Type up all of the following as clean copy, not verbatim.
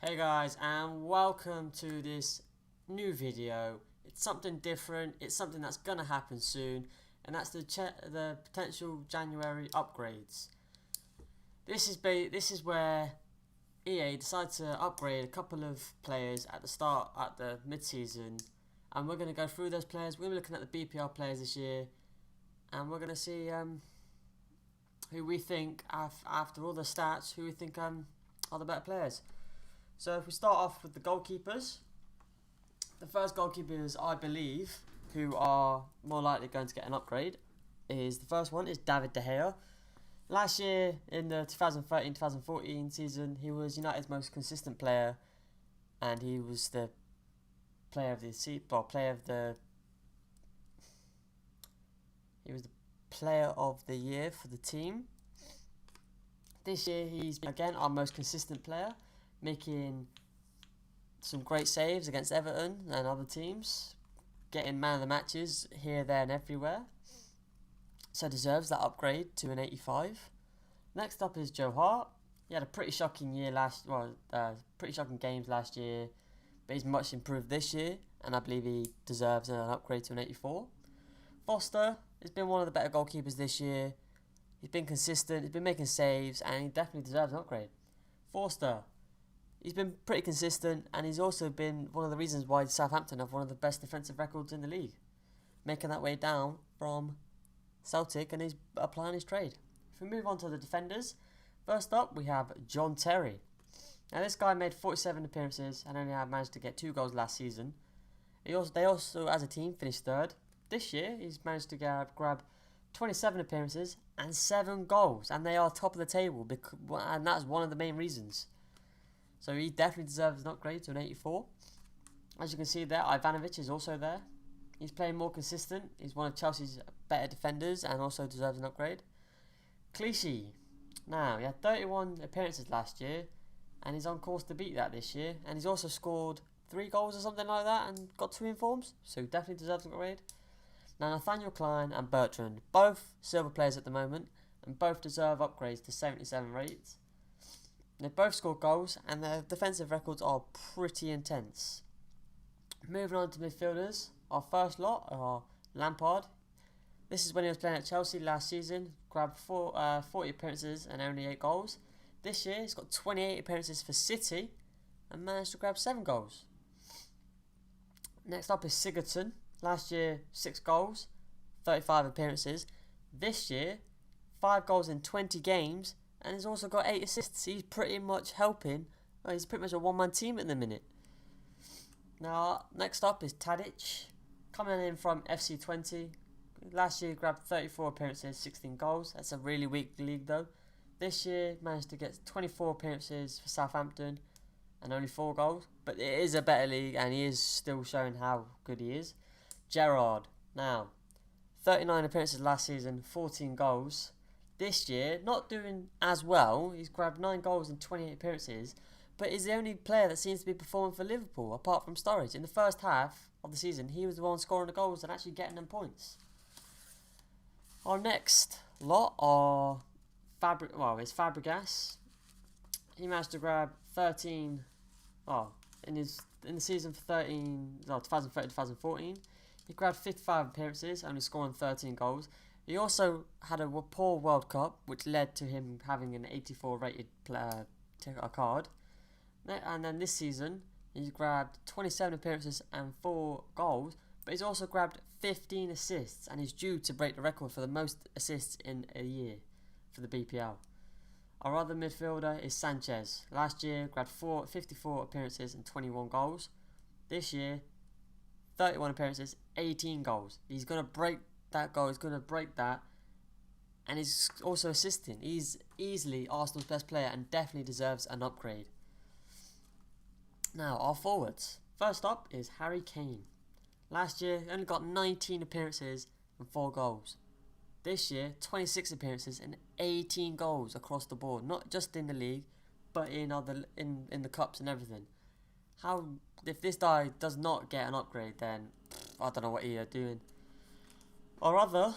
Hey guys, and welcome to this new video. It's something different, it's something that's gonna happen soon, and that's the potential January upgrades. This is where EA decided to upgrade a couple of players at the mid-season, and we're gonna go through those players. We're looking at the BPL players this year, and we're gonna see who we think, after all the stats, who we think are the better players. So if we start off with the goalkeepers, the first goalkeepers I believe who are more likely going to get an upgrade is the first one is David De Gea. Last year in the 2013-2014 season, he was United's most consistent player, and he was the player of the player of the year for the team. This year he's been again our most consistent player, making some great saves against Everton and other teams, getting man of the matches here, there and everywhere, so deserves that upgrade to an 85. Next up is Joe Hart. He had a pretty shocking games last year, but he's much improved this year, and I believe he deserves an upgrade to an 84. Foster has been one of the better goalkeepers this year. He's been consistent, he's been making saves, and he definitely deserves an upgrade. Forster, he's been pretty consistent, and he's also been one of the reasons why Southampton have one of the best defensive records in the league, making that way down from Celtic, and he's applying his trade. If we move on to the defenders, first up we have John Terry. Now this guy made 47 appearances and only managed to get 2 goals last season. They also as a team finished third. This year he's managed to grab 27 appearances and 7 goals, and they are top of the table, and that's one of the main reasons. So he definitely deserves an upgrade to an 84. As you can see there, Ivanovic is also there. He's playing more consistent. He's one of Chelsea's better defenders and also deserves an upgrade. Clichy. Now, he had 31 appearances last year, and he's on course to beat that this year. And he's also scored 3 goals or something like that and got 2 informs, so he definitely deserves an upgrade. Now, Nathaniel Klein and Bertrand, both silver players at the moment, and both deserve upgrades to 77 rates. They both scored goals, and their defensive records are pretty intense. Moving on to midfielders, our first lot are Lampard. This is when he was playing at Chelsea last season, grabbed 40 appearances and only 8 goals. This year he's got 28 appearances for City and managed to grab 7 goals. Next up is Sigurdsson. Last year 6 goals, 35 appearances. This year 5 goals in 20 games, and he's also got 8 assists. He's pretty much helping. He's pretty much a one-man team at the minute. Now, next up is Tadic, coming in from FC 20. Last year, grabbed 34 appearances, 16 goals. That's a really weak league, though. This year, managed to get 24 appearances for Southampton and only 4 goals. But it is a better league, and he is still showing how good he is. Gerrard, now, 39 appearances last season, 14 goals. This year, not doing as well. He's grabbed 9 goals in 28 appearances, but is the only player that seems to be performing for Liverpool, apart from Sturridge. In the first half of the season, he was the one scoring the goals and actually getting them points. Our next lot are Fabregas. He managed to grab 13. In the season for 2013-2014, he grabbed 55 appearances, only scoring 13 goals. He also had a poor World Cup, which led to him having an 84 rated card. And then this season, he's grabbed 27 appearances and 4 goals, but he's also grabbed 15 assists, and he's due to break the record for the most assists in a year for the BPL. Our other midfielder is Sanchez. Last year, grabbed 54 appearances and 21 goals. This year, 31 appearances, 18 goals. He's going to break that goal, he's going to break that, and he's also assisting. He's easily Arsenal's best player and definitely deserves an upgrade. Now, our forwards. First up is Harry Kane. Last year, he only got 19 appearances and 4 goals. This year, 26 appearances and 18 goals across the board. Not just in the league, but in the cups and everything. If this guy does not get an upgrade, then I don't know what you're doing. Our other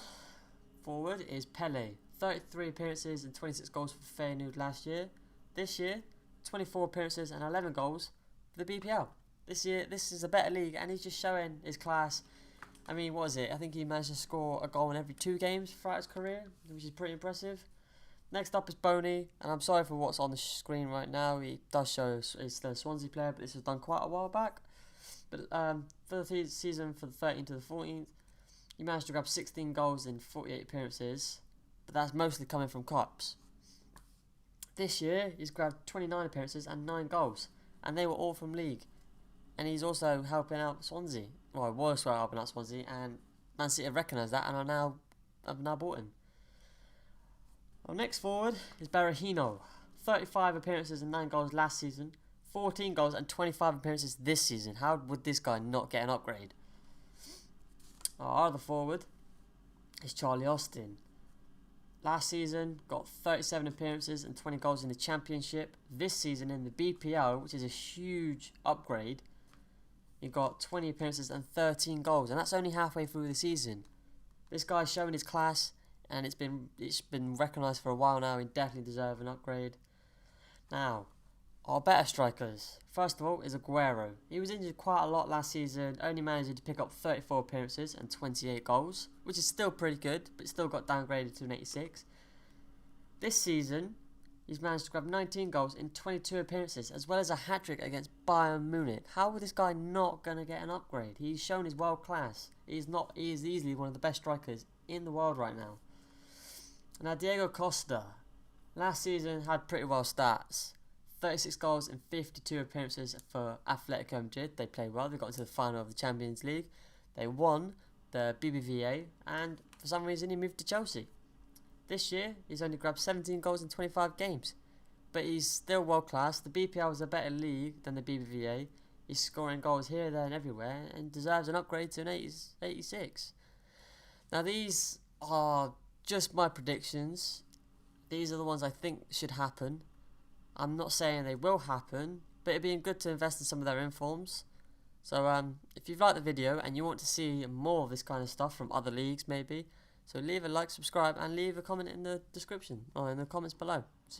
forward is Pele. 33 appearances and 26 goals for Feyenoord last year. This year, 24 appearances and 11 goals for the BPL. This year, this is a better league, and he's just showing his class. I mean, what is it? I think he managed to score a goal in every 2 games throughout his career, which is pretty impressive. Next up is Boney, and I'm sorry for what's on the screen right now. He does show it's the Swansea player, but this was done quite a while back. But for the season, for the 13th to the 14th, he managed to grab 16 goals in 48 appearances, but that's mostly coming from cups. This year, he's grabbed 29 appearances and 9 goals, and they were all from league. And he's also helping out Swansea. Well, he was helping out Swansea, and Man City have recognised that and have now bought him. Our next forward is Berahino. 35 appearances and 9 goals last season, 14 goals and 25 appearances this season. How would this guy not get an upgrade? Our other forward is Charlie Austin. Last season, got 37 appearances and 20 goals in the Championship. This season in the BPL, which is a huge upgrade, he got 20 appearances and 13 goals, and that's only halfway through the season. This guy's showing his class, and it's been recognised for a while now. He definitely deserves an upgrade. Now, our better strikers. First of all is Aguero. He was injured quite a lot last season, only managing to pick up 34 appearances and 28 goals, which is still pretty good, but still got downgraded to an 86. This season, he's managed to grab 19 goals in 22 appearances, as well as a hat-trick against Bayern Munich. How is this guy not going to get an upgrade? He's shown his world class. He is easily one of the best strikers in the world right now. Now, Diego Costa. Last season had pretty well stats. 36 goals in 52 appearances for Atletico Madrid. They played well. They got into the final of the Champions League. They won the BBVA, and for some reason he moved to Chelsea. This year, he's only grabbed 17 goals in 25 games. But he's still world class. The BPL is a better league than the BBVA. He's scoring goals here, there and everywhere, and deserves an upgrade to an 86. Now, these are just my predictions. These are the ones I think should happen. I'm not saying they will happen, but it'd be good to invest in some of their informs. So if you've liked the video and you want to see more of this kind of stuff from other leagues maybe, so leave a like, subscribe and leave a comment in the description or in the comments below. See